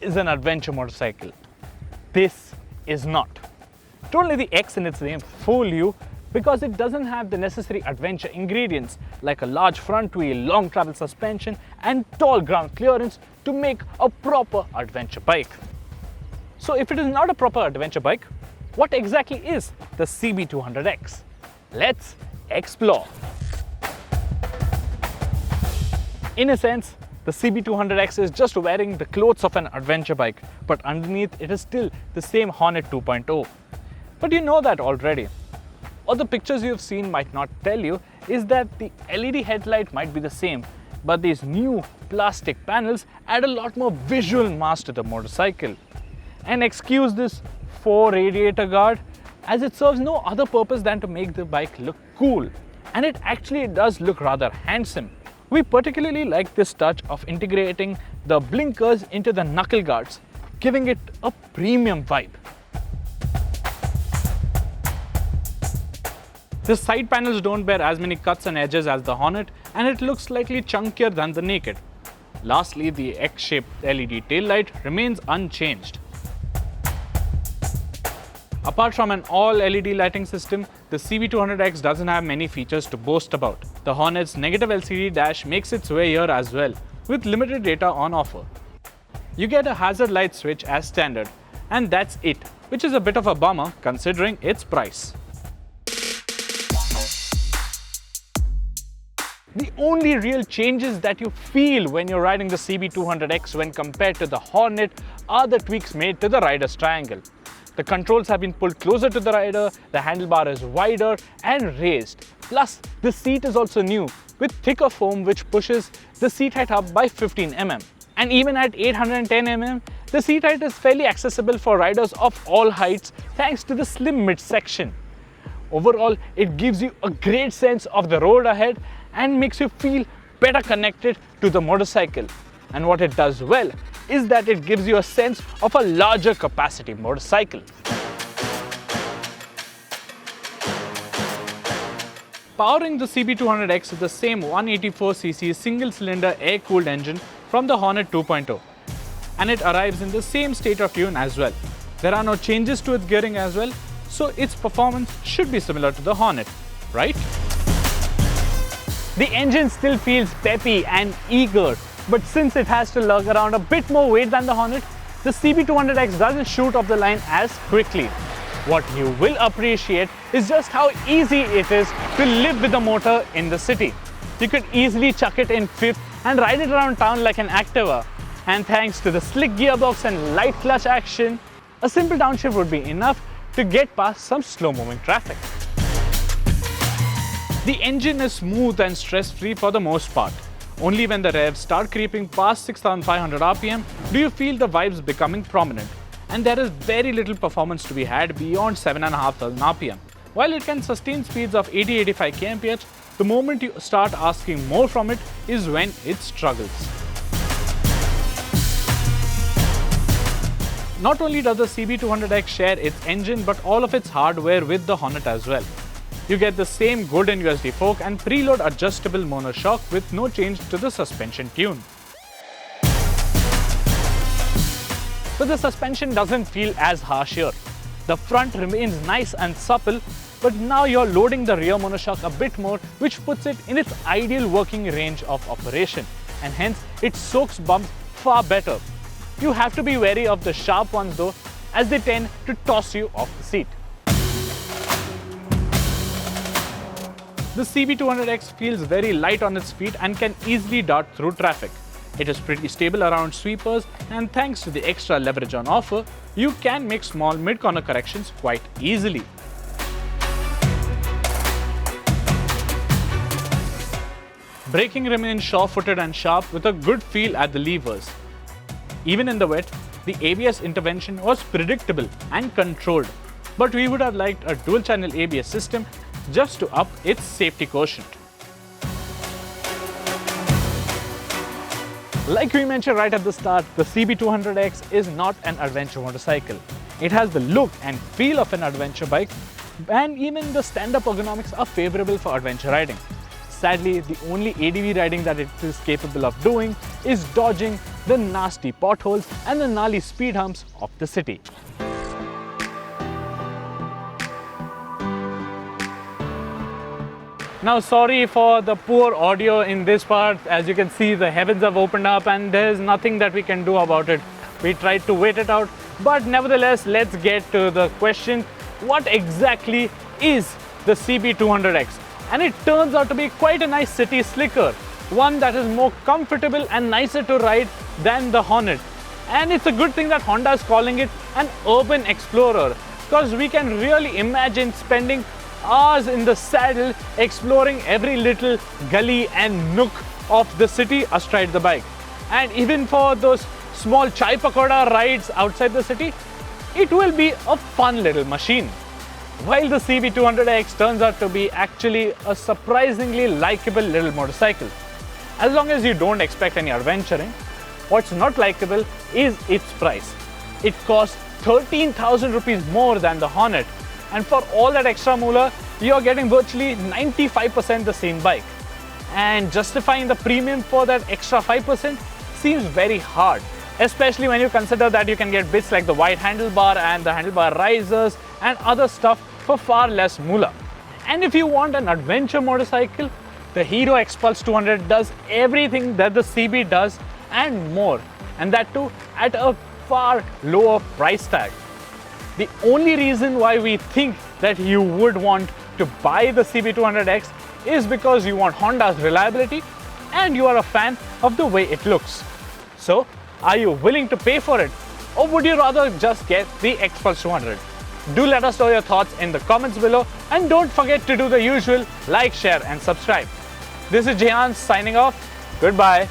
is an adventure motorcycle. This is not. Don't let the X in its name fool you, because it doesn't have the necessary adventure ingredients like a large front wheel, long travel suspension and tall ground clearance to make a proper adventure bike. So if it is not a proper adventure bike, what exactly is the CB200X? Let's explore. In a sense, the CB200X is just wearing the clothes of an adventure bike, but underneath it is still the same Hornet 2.0. But you know that already. What the pictures you've seen might not tell you is that the LED headlight might be the same, but these new plastic panels add a lot more visual mass to the motorcycle. And excuse this 4 radiator guard, as it serves no other purpose than to make the bike look cool. And it actually does look rather handsome. We particularly like this touch of integrating the blinkers into the knuckle guards, giving it a premium vibe. The side panels don't bear as many cuts and edges as the Hornet, and it looks slightly chunkier than the Naked. Lastly, the X-shaped LED taillight remains unchanged. Apart from an all-LED lighting system, the CB200X doesn't have many features to boast about. The Hornet's negative LCD dash makes its way here as well, with limited data on offer. You get a hazard light switch as standard, and that's it, which is a bit of a bummer considering its price. The only real changes that you feel when you're riding the CB200X when compared to the Hornet are the tweaks made to the rider's triangle. The controls have been pulled closer to the rider, the handlebar is wider and raised. Plus, the seat is also new with thicker foam which pushes the seat height up by 15 mm. And even at 810 mm, the seat height is fairly accessible for riders of all heights thanks to the slim midsection. Overall, it gives you a great sense of the road ahead and makes you feel better connected to the motorcycle. And what it does well is that it gives you a sense of a larger capacity motorcycle. Powering the CB200X is the same 184cc single-cylinder air-cooled engine from the Hornet 2.0, and it arrives in the same state of tune as well. There are no changes to its gearing as well, so its performance should be similar to the Hornet, right? The engine still feels peppy and eager, but since it has to lug around a bit more weight than the Hornet, the CB200X doesn't shoot off the line as quickly. What you will appreciate is just how easy it is to live with the motor in the city. You could easily chuck it in fifth and ride it around town like an Activa. And thanks to the slick gearbox and light clutch action, a simple downshift would be enough to get past some slow-moving traffic. The engine is smooth and stress-free for the most part. Only when the revs start creeping past 6500 RPM do you feel the vibes becoming prominent. And there is very little performance to be had beyond 7500 RPM. While it can sustain speeds of 80-85 kmph, the moment you start asking more from it is when it struggles. Not only does the CB200X share its engine but all of its hardware with the Hornet as well. You get the same golden USD fork and preload adjustable monoshock with no change to the suspension tune. But the suspension doesn't feel as harsh here. The front remains nice and supple, but now you're loading the rear monoshock a bit more, which puts it in its ideal working range of operation, and hence it soaks bumps far better. You have to be wary of the sharp ones though, as they tend to toss you off the seat. The CB200X feels very light on its feet and can easily dart through traffic. It is pretty stable around sweepers, and thanks to the extra leverage on offer, you can make small mid-corner corrections quite easily. Braking remains sure-footed and sharp with a good feel at the levers. Even in the wet, the ABS intervention was predictable and controlled, but we would have liked a dual-channel ABS system just to up its safety quotient. Like we mentioned right at the start, the CB200X is not an adventure motorcycle. It has the look and feel of an adventure bike, and even the stand-up ergonomics are favorable for adventure riding. Sadly, the only ADV riding that it is capable of doing is dodging the nasty potholes and the gnarly speed humps of the city. Now, sorry for the poor audio in this part. As you can see, the heavens have opened up and there's nothing that we can do about it. We tried to wait it out, but nevertheless, let's get to the question. What exactly is the CB200X? And it turns out to be quite a nice city slicker, one that is more comfortable and nicer to ride than the Hornet. And it's a good thing that Honda is calling it an urban explorer, because we can really imagine spending hours in the saddle exploring every little gully and nook of the city astride the bike. And even for those small chai pakoda rides outside the city, it will be a fun little machine. While the CB200X turns out to be actually a surprisingly likable little motorcycle. As long as you don't expect any adventuring, what's not likable is its price. It costs 13,000 rupees more than the Hornet. And for all that extra moolah, you're getting virtually 95% the same bike. And justifying the premium for that extra 5% seems very hard, especially when you consider that you can get bits like the wide handlebar and the handlebar risers and other stuff for far less moolah. And if you want an adventure motorcycle, the Hero Xpulse 200 does everything that the CB does and more, and that too at a far lower price tag. The only reason why we think that you would want to buy the CB200X is because you want Honda's reliability and you are a fan of the way it looks. So, are you willing to pay for it, or would you rather just get the Xpulse 200? Do let us know your thoughts in the comments below, and don't forget to do the usual like, share and subscribe. This is Jehan signing off. Goodbye.